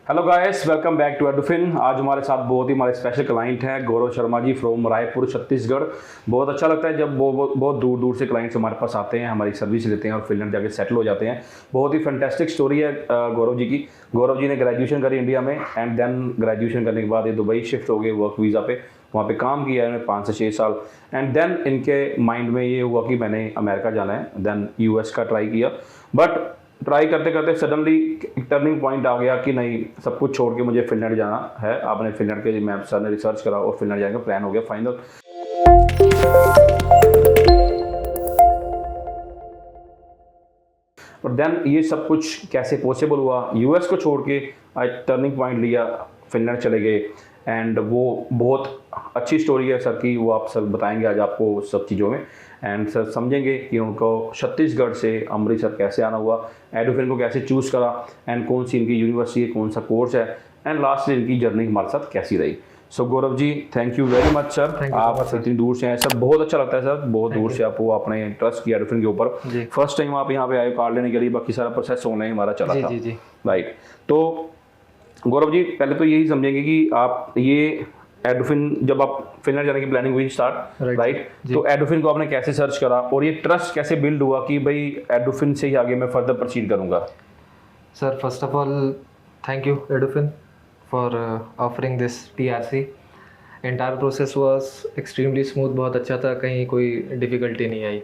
Hello guys, welcome back to Edufin. आज हमारे साथ बहुत ही हमारे स्पेशल क्लाइंट हैं गौरव शर्मा जी फ्रॉम रायपुर छत्तीसगढ़। बहुत अच्छा लगता है जब बहुत दूर दूर से क्लाइंट्स हमारे पास आते हैं, हमारी सर्विस लेते हैं और फिनलैंड जाके सेटल हो जाते हैं। बहुत ही फैंटास्टिक स्टोरी है गौरव जी की। गौरव जी ने ग्रेजुएशन करी इंडिया में एंड देन ग्रेजुएशन करने के बाद ये दुबई शिफ्ट हो गए वर्क वीज़ा पे। वहाँ पे काम किया है 5 से 6 साल एंड देन इनके माइंड में ये हुआ कि मैंने अमेरिका जाना है। देन यूएस का ट्राई किया, बट ट्राई करते करते सडनली टर्निंग पॉइंट आ गया कि नहीं, सब कुछ छोड़ के मुझे फिनलैंड जाना है। आपने फिनलैंड के मैप सर ने रिसर्च करा और फिनलैंड जाने का प्लान हो गया फाइनल। और देन ये सब कुछ कैसे पॉसिबल हुआ, यूएस को छोड़ के आज टर्निंग पॉइंट लिया, फिनलैंड चले गए एंड वो बहुत अच्छी स्टोरी है सर की। वो आप सर बताएंगे आज आपको सब चीज़ों में एंड सर समझेंगे कि उनको छत्तीसगढ़ से अमृतसर कैसे आना हुआ, एडुफिन को कैसे चूज़ करा एंड कौन सी इनकी यूनिवर्सिटी है, कौन सा कोर्स है एंड लास्ट में इनकी जर्नी हमारे साथ कैसी रही। So Gaurav ji, thank you very much sir. आप इतनी दूर से हैं सर, बहुत अच्छा लगता है सर, बहुत दूर से आपको आपने ट्रस्ट किया एडुफिन के ऊपर। फर्स्ट टाइम आप यहाँ पे आए कार्ड लेने के लिए, बाकी सारा प्रोसेस ऑनलाइन हमारा चला था। राइट, तो गौरव जी पहले तो यही समझेंगे कि आप ये एडुफिन, जब आप फिनलैंड जाने की प्लानिंग हुई स्टार्ट, राइट, तो एडुफिन को आपने कैसे सर्च करा और ये ट्रस्ट कैसे बिल्ड हुआ कि भाई एडुफिन से ही आगे मैं फर्दर प्रोसीड करूंगा? Sir, first of all thank you Edufin for offering this TRC. Entire process was extremely smooth, बहुत अच्छा था, कहीं कोई डिफ़िकल्टी नहीं आई।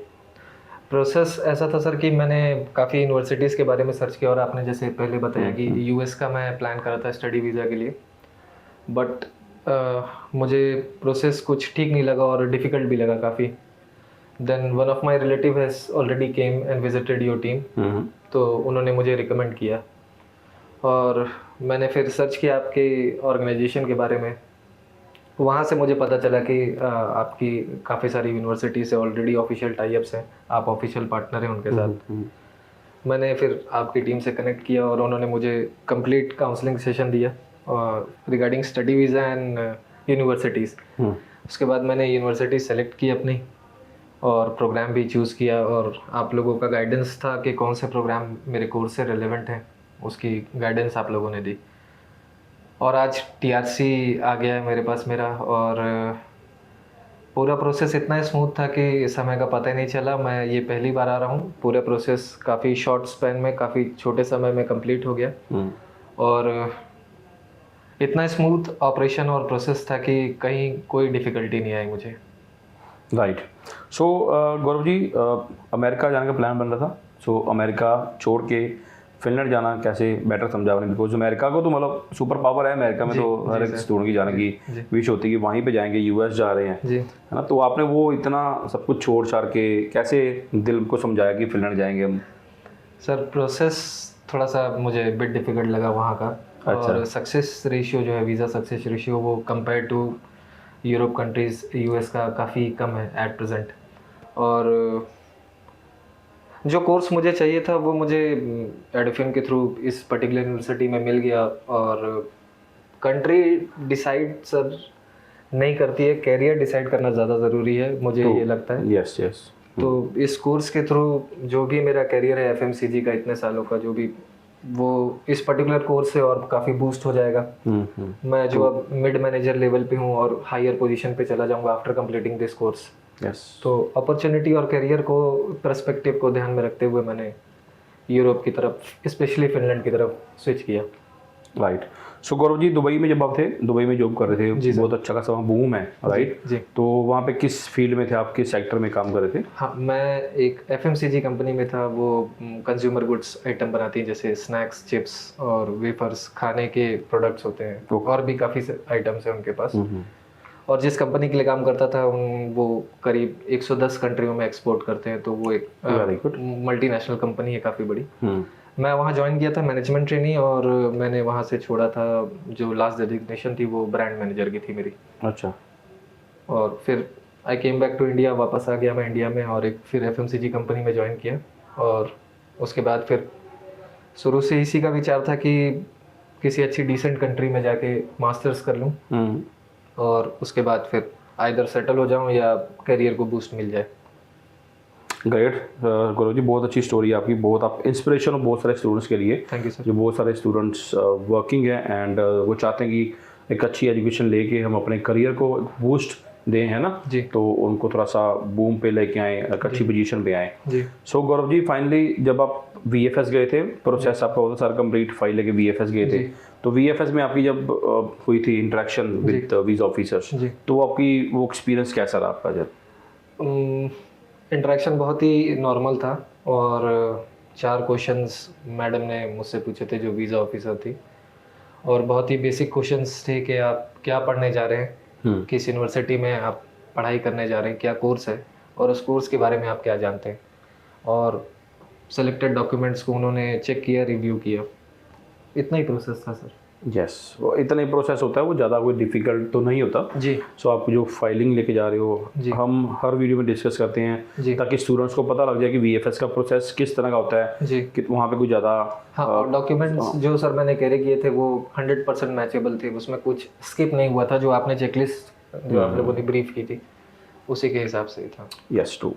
प्रोसेस ऐसा था सर कि मैंने काफ़ी यूनिवर्सिटीज़ के बारे में सर्च किया और आपने जैसे पहले बताया कि यूएस का मैं प्लान कर रहा था स्टडी वीज़ा के लिए, बट मुझे प्रोसेस कुछ ठीक नहीं लगा और डिफ़िकल्ट भी लगा काफ़ी। Then one of my relative has already came and visited your team, तो उन्होंने मुझे रिकमेंड किया और मैंने फिर सर्च किया आपके ऑर्गेनाइजेशन के बारे में। वहाँ से मुझे पता चला कि आपकी काफ़ी सारी यूनिवर्सिटी से ऑलरेडी ऑफिशियल टाई-अप्स हैं, आप ऑफिशियल पार्टनर हैं उनके साथ। मैंने फिर आपकी टीम से कनेक्ट किया और उन्होंने मुझे कंप्लीट काउंसलिंग सेशन दिया regarding study visa and universities. उसके बाद मैंने यूनिवर्सिटी सेलेक्ट की अपनी और प्रोग्राम भी चूज़ किया और आप लोगों का गाइडेंस था कि कौन से प्रोग्राम मेरे कोर्स से रिलेवेंट हैं, उसकी गाइडेंस आप लोगों ने दी और आज टीआरसी आ गया है मेरे पास मेरा। और पूरा प्रोसेस इतना स्मूथ था कि समय का पता ही नहीं चला। मैं ये पहली बार आ रहा हूँ, पूरा प्रोसेस काफ़ी शॉर्ट स्पैन में, काफ़ी छोटे समय में कंप्लीट हो गया और इतना स्मूथ ऑपरेशन और प्रोसेस था कि कहीं कोई डिफ़िकल्टी नहीं आई मुझे। राइट, सो गौरव जी, अमेरिका जाने का प्लान बन रहा था, सो अमेरिका छोड़ के फिनलैंड जाना कैसे बेटर समझा आपने? बिकॉज अमेरिका को तो मतलब सुपर पावर है, अमेरिका में तो हर एक स्टूडेंट की जाने की विश होती है कि वहीं पे जाएंगे, यूएस जा रहे हैं, है ना? तो आपने वो इतना सब कुछ छोड़ छाड़ के कैसे दिल को समझाया कि फिनलैंड जाएंगे हम? सर, प्रोसेस थोड़ा सा मुझे बिट डिफ़िकल्ट लगा वहाँ का। अच्छा। और सक्सेस रेशियो जो है, वीज़ा सक्सेस रेशियो, वो compare to Europe countries US का काफ़ी कम है एट प्रेजेंट। और जो कोर्स मुझे चाहिए था वो मुझे एडुफिन के थ्रू इस पर्टिकुलर यूनिवर्सिटी में मिल गया। और कंट्री डिसाइड सर नहीं करती है, कैरियर डिसाइड करना ज़्यादा ज़रूरी है, मुझे तो ये लगता है। Yes yes. तो इस कोर्स के थ्रू जो भी मेरा कैरियर है एफएमसीजी का इतने सालों का, जो भी, वो इस पर्टिकुलर कोर्स से और काफ़ी बूस्ट हो जाएगा। मैं जो अब मिड मैनेजर लेवल पे हूँ और हायर पोजीशन पे चला जाऊँगा आफ्टर कंप्लीटिंग दिस कोर्स। तो अपॉर्चुनिटी और करियर को, पर्सपेक्टिव को ध्यान में रखते हुए मैंने यूरोप की तरफ, स्पेशली फिनलैंड की तरफ स्विच किया। राइट, सो गौरव जी, दुबई में जब आप थे, दुबई में जॉब कर रहे थे, बहुत अच्छा खासा वहाँ बूम है, राइट जी। तो वहाँ पे किस फील्ड में थे आप, किस सेक्टर में काम कर रहे थे? हाँ, मैं एक एफएमसीजी कंपनी में था, वो कंज्यूमर गुड्स आइटम बनाती है, जैसे स्नैक्स, चिप्स और वेफर्स, खाने के प्रोडक्ट्स होते हैं और भी काफ़ी आइटम्स हैं उनके पास। और जिस कंपनी के लिए काम करता था वो करीब 110 कंट्रियों में एक्सपोर्ट करते हैं, तो वो एक मल्टीनेशनल कंपनी है काफ़ी बड़ी। मैं वहाँ ज्वाइन किया था मैनेजमेंट ट्रेनी और मैंने वहाँ से छोड़ा था, जो लास्ट डेजिग्नेशन थी वो ब्रांड मैनेजर की थी मेरी। अच्छा। और फिर आई केम बैक टू इंडिया, वापस आ गया मैं इंडिया में और एक फिर एफएमसीजी कंपनी में ज्वाइन किया। और उसके बाद फिर शुरू से इसी का विचार था कि किसी अच्छी डिसेंट कंट्री में जाके मास्टर्स कर लूँ और उसके बाद फिर आइदर सेटल हो जाऊँ या करियर को बूस्ट मिल जाए। ग्रेट गौरव जी, बहुत अच्छी स्टोरी है आपकी, बहुत आप इंस्पिरेशन हो बहुत सारे स्टूडेंट्स के लिए, थैंक यू सर। जो बहुत सारे स्टूडेंट्स वर्किंग हैं एंड वो चाहते हैं कि एक अच्छी एजुकेशन लेके हम अपने करियर को बूस्ट दें, है ना जी। तो उनको थोड़ा सा बूम पे लेके आए, एक अच्छी पोजीशन पे आए। जी। सो गौरव जी, फाइनली जब आप VFS गए थे, प्रोसेस आपका होता सारा कंप्लीट, फाइल लेके VFS गए थे, तो VFS में आपकी जब हुई थी इंटरेक्शन विद वीज़ा ऑफिसर्स, जी। तो आपकी वो एक्सपीरियंस कैसा रहा आपका जब? इंटरेक्शन बहुत ही नॉर्मल था और 4 क्वेश्चंस मैडम ने मुझसे पूछे थे जो वीज़ा ऑफिसर थी, और बहुत ही बेसिक क्वेश्चंस थे कि आप क्या पढ़ने जा रहे हैं, किस यूनिवर्सिटी में आप पढ़ाई करने जा रहे हैं, क्या कोर्स है और उस कोर्स के बारे में आप क्या जानते हैं, और सेलेक्टेड डॉक्यूमेंट्स को उन्होंने चेक किया, रिव्यू किया। इतना ही प्रोसेस था सर। यस, वो इतना ही प्रोसेस होता है, वो ज़्यादा कोई डिफ़िकल्ट तो नहीं होता। जी। सो आप जो फाइलिंग लेके जा रहे हो, जी। हम हर वीडियो में डिस्कस करते हैं जी। ताकि स्टूडेंट्स को पता लग जाए कि VFS का प्रोसेस किस तरह का होता है, जी। कि वहाँ पे कोई ज़्यादा हाँ, और डॉक्यूमेंट्स जो सर मैंने कैरी किए थे वो 100% मैचेबल थे, उसमें कुछ स्किप नहीं हुआ था। जो आपने चेकलिस्ट जो आप लोगों ने ब्रीफ की थी उसी के हिसाब से ही था। Yes true.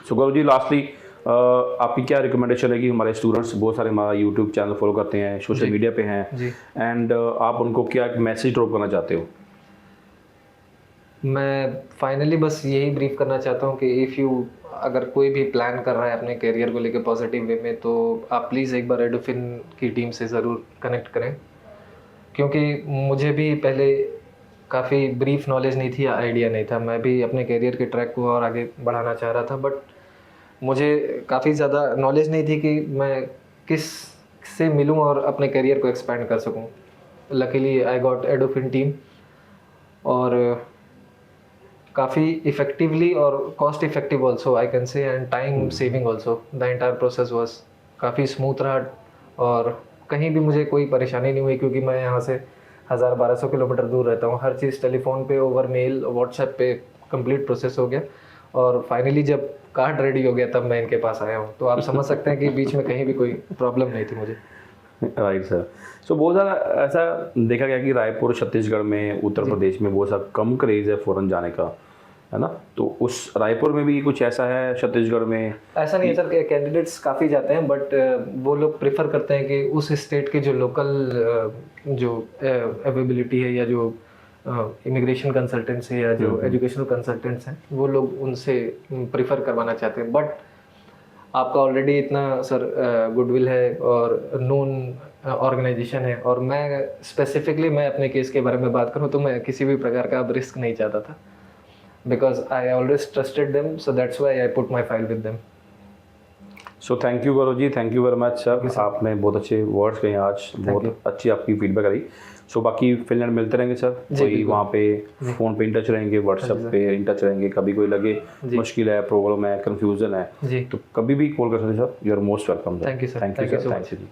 So Gaurav ji, lastly आपकी क्या रिकमेंडेशन है कि हमारे स्टूडेंट्स बहुत सारे हमारा यूट्यूब चैनल फॉलो करते हैं, सोशल मीडिया पे हैं, जी। एंड आप उनको क्या मैसेज ड्रॉप करना चाहते हो? मैं फाइनली बस यही ब्रीफ करना चाहता हूँ कि इफ़ यू अगर कोई भी प्लान कर रहा है अपने करियर को लेकर पॉजिटिव वे में, तो आप प्लीज़ एक बार एडोफिन की टीम से ज़रूर कनेक्ट करें, क्योंकि मुझे भी पहले काफ़ी ब्रीफ नॉलेज नहीं थी, आइडिया नहीं था। मैं भी अपने करियर के ट्रैक को और आगे बढ़ाना चाह रहा था, बट मुझे काफ़ी ज़्यादा नॉलेज नहीं थी कि मैं किस से मिलूं और अपने करियर को एक्सपेंड कर सकूं। लकीली आई गॉट एडोफिन टीम, और काफ़ी इफ़ेक्टिवली और cost effective also I can say, and time saving also. The entire process was काफ़ी स्मूथ रहा, और कहीं भी मुझे कोई परेशानी नहीं हुई, क्योंकि मैं यहाँ से 1000-1200 किलोमीटर दूर रहता हूँ। हर चीज़ टेलीफोन पे, ओवर मेल, व्हाट्सएप पे कंप्लीट प्रोसेस हो गया, और फाइनली जब कार्ड रेडी हो गया तब मैं इनके पास आया हूँ। तो आप समझ सकते हैं कि बीच में कहीं भी कोई प्रॉब्लम नहीं थी मुझे। Right sir. सो बहुत ज़्यादा ऐसा देखा गया कि रायपुर, छत्तीसगढ़ में, उत्तर प्रदेश में बहुत सा कम क्रेज़ है फ़ॉरेन जाने का, है ना? तो उस रायपुर में भी कुछ ऐसा है, छत्तीसगढ़ में? ऐसा नहीं है सर, कैंडिडेट्स काफ़ी जाते हैं, बट वो लोग प्रेफर करते हैं कि उस स्टेट के जो लोकल जो अवेलेबिलिटी है, या जो इमिग्रेशन कंसल्टेंट्स है, या जो एजुकेशनल कंसल्टेंट्स हैं, वो लोग उनसे प्रेफर करवाना चाहते हैं। बट आपका ऑलरेडी इतना सर गुडविल है और नोन ऑर्गेनाइजेशन है, और मैं स्पेसिफिकली मैं अपने केस के बारे में बात करूं तो मैं किसी भी प्रकार का अब रिस्क नहीं चाहता था, because I always trusted them, so that's why I put my file with them. So thank you Gaurav ji, thank you very much sir. आपने बहुत अच्छे वर्ड्स कहे आज, बहुत अच्छी आपकी फीडबैक आई। सो बाकी फिनलैंड मिलते रहेंगे सर, कोई वहाँ पे फ़ोन पे इन टच रहेंगे, व्हाट्सएप पे इन टच रहेंगे, कभी कोई लगे मुश्किल है, प्रॉब्लम है, कन्फ्यूज़न है, तो कभी भी कॉल कर सकते हैं sir. You are most welcome. Thank you sir. Thank you sir. Thank you ji.